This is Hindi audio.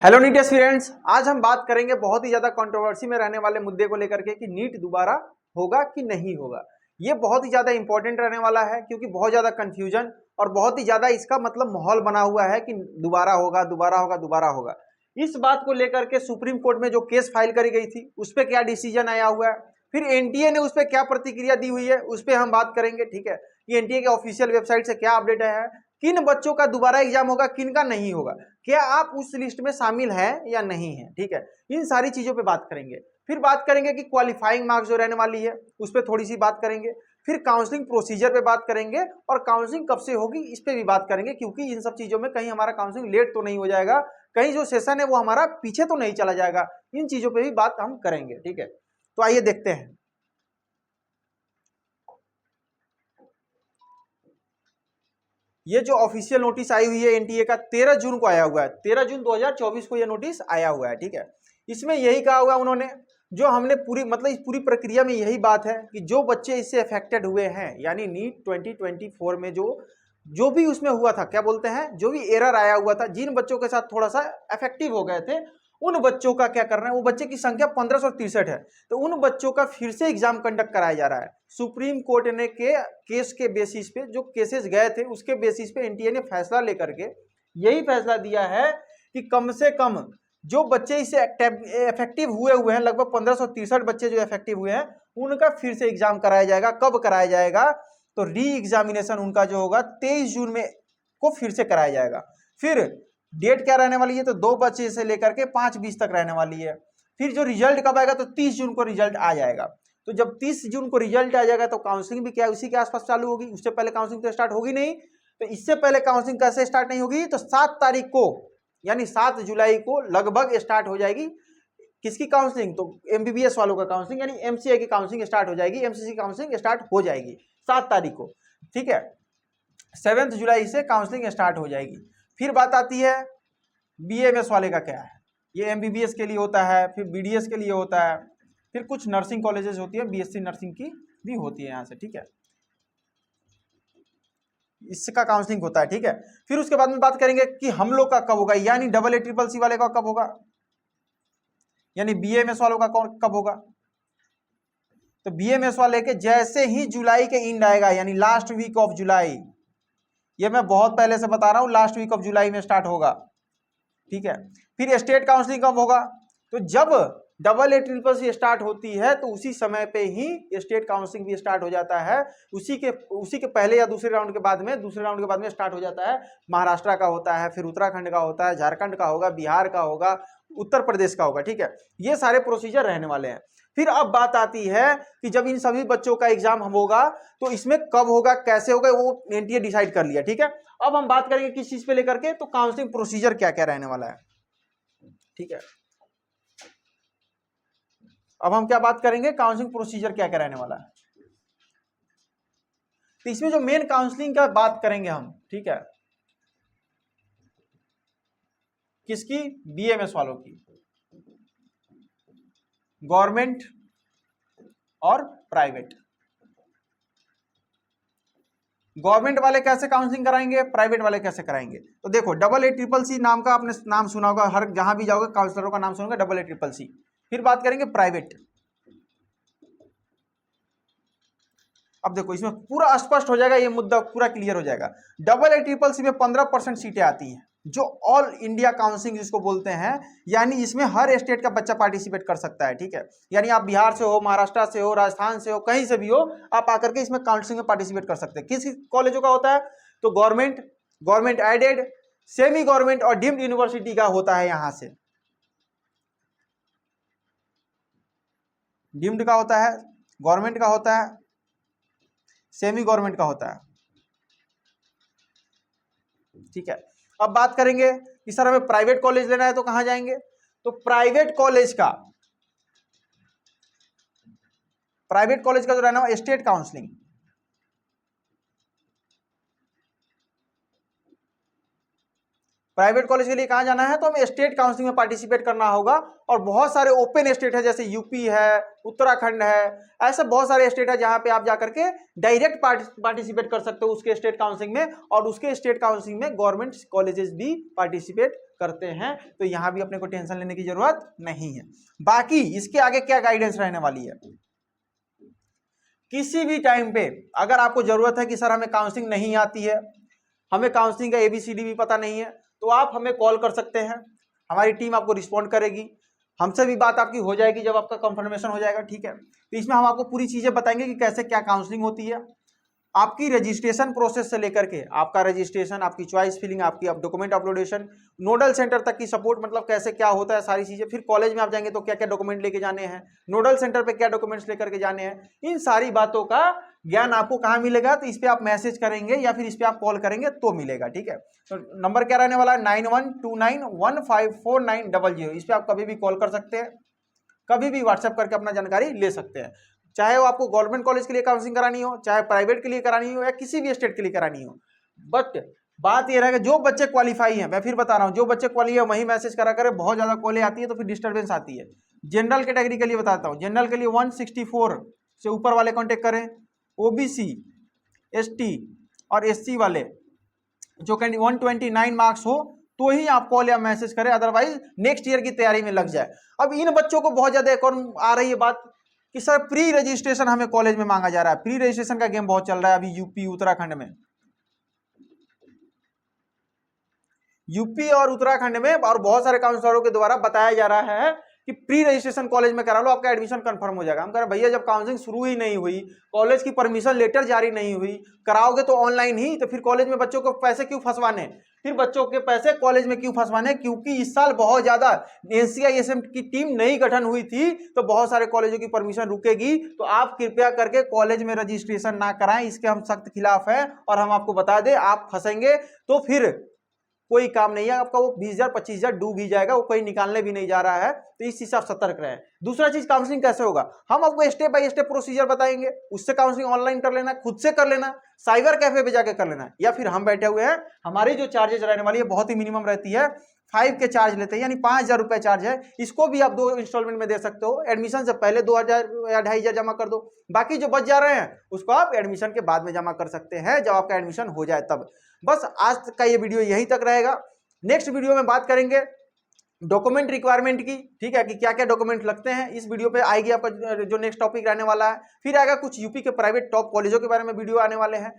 हेलो नीट एस्पिरेंट्स, आज हम बात करेंगे बहुत ही ज्यादा कंट्रोवर्सी में रहने वाले मुद्दे को लेकर के कि नीट दोबारा होगा कि नहीं होगा। ये बहुत ही ज्यादा इंपॉर्टेंट रहने वाला है क्योंकि बहुत ज्यादा कंफ्यूजन और बहुत ही ज्यादा इसका मतलब माहौल बना हुआ है कि दोबारा होगा दोबारा होगा दोबारा होगा। इस बात को लेकर के सुप्रीम कोर्ट में जो केस फाइल करी गई थी उस पर क्या डिसीजन आया हुआ है, फिर एनटीए ने उस पर क्या प्रतिक्रिया दी हुई है उस पर हम बात करेंगे। ठीक है, कि एनटीए के ऑफिशियल वेबसाइट से क्या अपडेट आया है, किन बच्चों का दोबारा एग्जाम होगा किन का नहीं होगा, क्या आप उस लिस्ट में शामिल हैं या नहीं है। ठीक है, इन सारी चीजों पे बात करेंगे। फिर बात करेंगे कि क्वालिफाइंग मार्क्स जो रहने वाली है उस पर थोड़ी सी बात करेंगे। फिर काउंसलिंग प्रोसीजर पे बात करेंगे और काउंसलिंग कब से होगी इस पे भी बात करेंगे, क्योंकि इन सब चीजों में कहीं हमारा काउंसलिंग लेट तो नहीं हो जाएगा, कहीं जो सेशन है वो हमारा पीछे तो नहीं चला जाएगा। इन चीजों पे भी बात हम करेंगे। ठीक है, तो आइए देखते हैं। ये जो ऑफिशियल नोटिस आई हुई है एनटीए का 13 जून को आया हुआ है, 13 जून 2024 को ये नोटिस आया हुआ है। ठीक है, इसमें यही कहा हुआ उन्होंने, जो हमने पूरी मतलब इस पूरी प्रक्रिया में यही बात है कि जो बच्चे इससे अफेक्टेड हुए हैं, यानी नीट 2024 में जो भी उसमें हुआ था, क्या बोलते हैं, जो भी एरर आया हुआ था, जिन बच्चों के साथ थोड़ा सा इफेक्टिव हो गए थे, उन बच्चों का क्या करना है, वो बच्चे की संख्या 1563 है, तो उन बच्चों का फिर से एग्जाम कंडक्ट कराया जा रहा है। सुप्रीम कोर्ट ने के केस के बेसिस पे, जो केसेस गए थे उसके बेसिस पे एनटीए ने फैसला लेकर के यही फैसला दिया है कि कम से कम जो बच्चे इससे इफेक्टिव हुए हैं, लगभग 1563 बच्चे जो इफेक्टिव हुए हैं, उनका फिर से एग्जाम कराया जाएगा। कब कराया जाएगा, तो री एग्जामिनेशन उनका जो होगा 23 जून में को फिर से कराया जाएगा। फिर डेट क्या रहने वाली है, तो 2 बच्चे से लेकर के 5-20 तक रहने वाली है। फिर जो रिजल्ट कब आएगा, तो 30 जून को रिजल्ट आ जाएगा। तो जब 30 जून को रिजल्ट आ जाएगा तो काउंसलिंग भी क्या उसी के आसपास चालू होगी, उससे पहले काउंसलिंग तो स्टार्ट होगी नहीं। तो इससे पहले काउंसलिंग कैसे स्टार्ट नहीं होगी, तो 7 तारीख को यानी 7 जुलाई को लगभग स्टार्ट हो जाएगी। किसकी काउंसलिंग, तो एमबीबीएस वालों का काउंसलिंग, यानी एमसीए की काउंसलिंग स्टार्ट हो जाएगी, एमसीसी काउंसलिंग स्टार्ट हो जाएगी 7 तारीख को। ठीक है, 7 जुलाई से काउंसलिंग स्टार्ट हो जाएगी। फिर बात आती है बीएमएस वाले का क्या है, ये एमबीबीएस के लिए होता है, फिर बीडीएस के लिए होता है, फिर कुछ नर्सिंग कॉलेजेस होती है, बीएससी नर्सिंग की भी होती है यहाँ से। ठीक है, इसका काउंसलिंग होता है। ठीक है, फिर उसके बाद में बात करेंगे कि हम लोग का कब होगा, यानी AA CCC वाले का कब होगा, यानी बीएमएस वालों का कौन कब होगा। तो बीएमएस वाले के जैसे ही जुलाई के एंड आएगा, यानी लास्ट वीक ऑफ जुलाई, ये मैं बहुत पहले से बता रहा हूं, लास्ट वीक ऑफ जुलाई में स्टार्ट होगा। ठीक है, फिर स्टेट काउंसलिंग कब होगा, तो जब AA CCC स्टार्ट होती है तो उसी समय पे ही स्टेट काउंसलिंग भी स्टार्ट हो जाता है। उसी के पहले या दूसरे राउंड के बाद में स्टार्ट हो जाता है। महाराष्ट्र का होता है, फिर उत्तराखंड का होता है, झारखंड का होगा, बिहार का होगा, उत्तर प्रदेश का होगा। ठीक है, ये सारे प्रोसीजर रहने वाले हैं। फिर अब बात आती है कि जब इन सभी बच्चों का एग्जाम होगा तो इसमें कब होगा कैसे होगा वो एनटीए डिसाइड कर लिया। ठीक है, अब हम बात करेंगे किस चीज पे लेकर के, तो काउंसलिंग प्रोसीजर क्या क्या रहने वाला है। ठीक है, अब हम क्या बात करेंगे, काउंसलिंग प्रोसीजर क्या क्या रहने वाला है। तो इसमें जो मेन काउंसलिंग का बात करेंगे हम, ठीक है, किसकी, बीएमएस वालों की, गवर्नमेंट और प्राइवेट। गवर्नमेंट वाले कैसे काउंसलिंग कराएंगे, प्राइवेट वाले कैसे कराएंगे, तो देखो AA CCC नाम का आपने नाम सुना होगा, हर जहां भी जाओगे काउंसलरों का नाम सुनोगे AA CCC। फिर बात करेंगे प्राइवेट। अब देखो इसमें पूरा स्पष्ट हो जाएगा, ये मुद्दा पूरा क्लियर हो जाएगा। AA CCC में 15% सीटें आती हैं, जो ऑल इंडिया काउंसलिंग जिसको बोलते हैं, यानी इसमें हर स्टेट का बच्चा पार्टिसिपेट कर सकता है। ठीक है, यानी आप बिहार से हो, महाराष्ट्र से हो, राजस्थान से हो, कहीं से भी हो, आप आकर के इसमें काउंसलिंग में पार्टिसिपेट कर सकते हैं। किस कॉलेजों का होता है, तो गवर्नमेंट एडेड, सेमी गवर्नमेंट और डीम्ड यूनिवर्सिटी का होता है। यहां से डीम्ड का होता है, गवर्नमेंट का होता है, सेमी गवर्नमेंट का होता है। ठीक है, अब बात करेंगे कि सर हमें प्राइवेट कॉलेज लेना है तो कहां जाएंगे, तो प्राइवेट कॉलेज का जो रहना है स्टेट काउंसलिंग। प्राइवेट कॉलेज के लिए कहां जाना है, तो हमें स्टेट काउंसलिंग में पार्टिसिपेट करना होगा। और बहुत सारे ओपन स्टेट है, जैसे यूपी है, उत्तराखंड है, ऐसे बहुत सारे स्टेट है जहां पे आप जाकर के डायरेक्ट पार्टिसिपेट कर सकते हो उसके स्टेट काउंसलिंग में, और उसके स्टेट काउंसलिंग में गवर्नमेंट कॉलेजेस भी पार्टिसिपेट करते हैं, तो यहाँ भी अपने को टेंशन लेने की जरूरत नहीं है। बाकी इसके आगे क्या गाइडेंस रहने वाली है, किसी भी टाइम पे अगर आपको जरूरत है कि सर हमें काउंसलिंग नहीं आती है, हमें काउंसलिंग का ABCD भी पता नहीं है, तो आप हमें कॉल कर सकते हैं, हमारी टीम आपको रिस्पॉन्ड करेगी, हमसे भी बात आपकी हो जाएगी जब आपका कंफर्मेशन हो जाएगा, ठीक है। तो इसमें हम आपको पूरी चीजें बताएंगे कि कैसे क्या काउंसलिंग होती है, आपकी रजिस्ट्रेशन प्रोसेस से लेकर के आपका रजिस्ट्रेशन, आपकी चॉइस फिलिंग, आपकी डॉक्यूमेंट अपलोडेशन, नोडल सेंटर तक की सपोर्ट, मतलब कैसे क्या होता है सारी चीजें, फिर कॉलेज में आप जाएंगे तो क्या क्या डॉक्यूमेंट लेके जाने हैं, नोडल सेंटर पे क्या डॉक्यूमेंट्स लेकर के जाने हैं, इन सारी बातों का ज्ञान आपको कहाँ मिलेगा, तो इस पे आप मैसेज करेंगे या फिर इस पे आप कॉल करेंगे तो मिलेगा, ठीक है। तो नंबर क्या रहने वाला है 9129154900, इस पे आप कभी भी कॉल कर सकते हैं, कभी भी व्हाट्सएप करके अपना जानकारी ले सकते हैं, चाहे वो आपको गवर्नमेंट कॉलेज के लिए काउंसलिंग करानी हो, चाहे प्राइवेट के लिए करानी हो, या किसी भी स्टेट के लिए करानी हो। बट बात ये रहेगा जो बच्चे क्वालिफाई हैं, मैं फिर बता रहा हूं, जो बच्चे क्वालिफाई है वही मैसेज करा करे, बहुत ज्यादा कॉलें आती है तो फिर डिस्टर्बेंस आती है। जनरल कैटेगरी के लिए बताता हूं, जनरल के लिए 164 से ऊपर वाले कॉन्टेक्ट करें, OBC ST और SC वाले जो 129 मार्क्स हो तो ही आप कॉल या मैसेज करें, अदरवाइज नेक्स्ट ईयर की तैयारी में लग जाए। अब इन बच्चों को बहुत ज्यादा एक और आ रही है बात कि सर प्री रजिस्ट्रेशन हमें कॉलेज में मांगा जा रहा है, प्री रजिस्ट्रेशन का गेम बहुत चल रहा है अभी यूपी उत्तराखंड में, यूपी और उत्तराखंड में, और बहुत सारे काउंसलरों के द्वारा बताया जा रहा है कि प्री रजिस्ट्रेशन कॉलेज में करा लो, आपका एडमिशन कंफर्म हो जाएगा। हम कह रहे भैया जब काउंसलिंग शुरू ही नहीं हुई, कॉलेज की परमिशन लेटर जारी नहीं हुई, कराओगे तो ऑनलाइन ही, तो फिर कॉलेज में बच्चों को पैसे क्यों फंसवाने, फिर बच्चों के पैसे कॉलेज में क्यों फंसवाने, क्योंकि इस साल बहुत ज्यादा NCISM की टीम नई गठन हुई थी, तो बहुत सारे कॉलेजों की परमिशन रुकेगी, तो आप कृपया करके कॉलेज में रजिस्ट्रेशन ना कराएं, इसके हम सख्त खिलाफ है। और हम आपको बता दें, आप फंसेंगे तो फिर कोई काम नहीं है आपका, वो 20,000 25,000 डूब ही जाएगा, वो कोई निकालने भी नहीं जा रहा है, तो इस चीज से आप सतर्क रहें। दूसरा चीज, काउंसलिंग कैसे होगा, हम आपको स्टेप बाय स्टेप प्रोसीजर बताएंगे, उससे काउंसलिंग ऑनलाइन कर लेना, खुद से कर लेना, साइबर कैफे पे जाके कर लेना, या फिर हम बैठे हुए हैं, हमारी जो चार्जेस रहने वाली है बहुत ही मिनिमम रहती है, 5 के चार्ज लेते हैं, यानी 5,000 रुपए चार्ज है, इसको भी आप 2 इंस्टॉलमेंट में दे सकते हो, एडमिशन से पहले 2,000 या 2,500 जमा कर दो, बाकी जो बच जा रहे हैं उसको आप एडमिशन के बाद में जमा कर सकते हैं, जब आपका एडमिशन हो जाए तब। बस आज का ये वीडियो यहीं तक रहेगा, नेक्स्ट वीडियो में बात करेंगे डॉक्यूमेंट रिक्वायरमेंट की, ठीक है, कि क्या क्या डॉक्यूमेंट लगते हैं, इस वीडियो पे आएगी आपका जो नेक्स्ट टॉपिक रहने वाला है। फिर आएगा कुछ यूपी के प्राइवेट टॉप कॉलेजों के बारे में वीडियो आने वाले हैं।